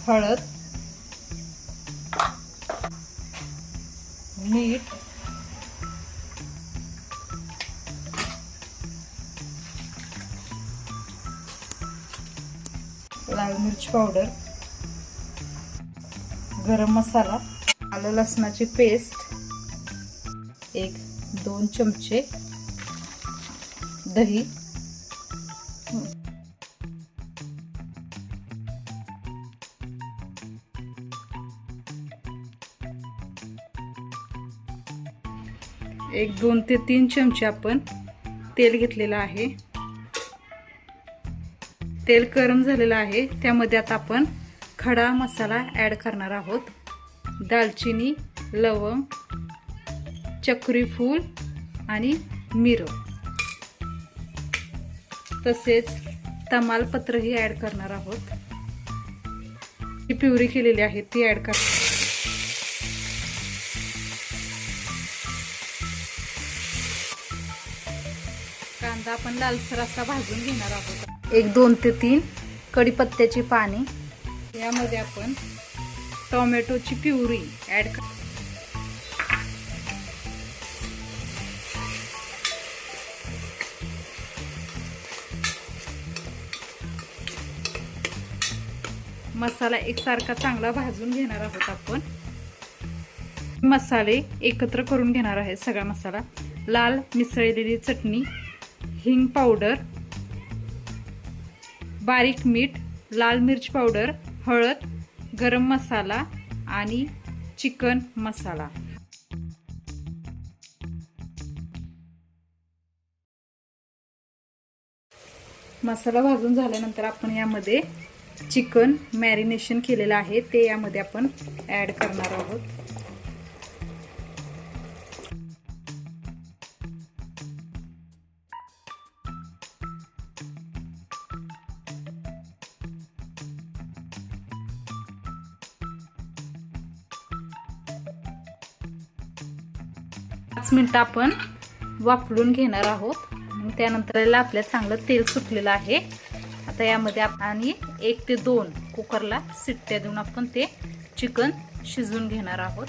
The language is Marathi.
हळद, मीठ, लाल मिर्च पावडर, गरम मसाला, आलं लसणाची पेस्ट 1-2 चमचे, दही, एक 2 ते 3 चमचे आपण तेल घेतलेलं आहे। तेल गरम झालेलं आहे, त्यामध्ये आता आपण खडा मसाला ऍड करणार आहोत। दालचिनी, लवंग, चक्री फूल आणि मिरं, तसेच तमालपत्र ही ऍड करणार आहोत। ही प्युरी केलेली आहे ती ऍड कर। कांदा आपण लालसर असा भाजून घेणार आहोत। 1-2 ते 3 कढीपत्त्याची पाने, यामध्ये आपण टोमॅटोची प्युरी ऍड कर। मसाला एकसारखा चांगला भाजून घेणार आहोत आपण। मसाले एकत्र करून घेणार आहे सगळा मसाला। लाल मिसळलेली चटणी, हिंग पावडर, बारीक मीठ, लाल मिर्च पावडर, हळद, गरम मसाला आणि चिकन मसाला। मसाला भाजून झाल्यानंतर आपण यामध्ये चिकन मॅरिनेशन केलेलं आहे ते यामध्ये आपण ऍड करणार आहोत। 5 मिनिटं आपण वाफळून घेणार आहोत। मग त्यानंतर आपल्या चांगलं तेल सुटलेलं आहे। आता यामध्ये आपण 1 ते 2 कुकरला शिट्ट्या देऊन आपण ते चिकन शिजवून घेणार आहोत।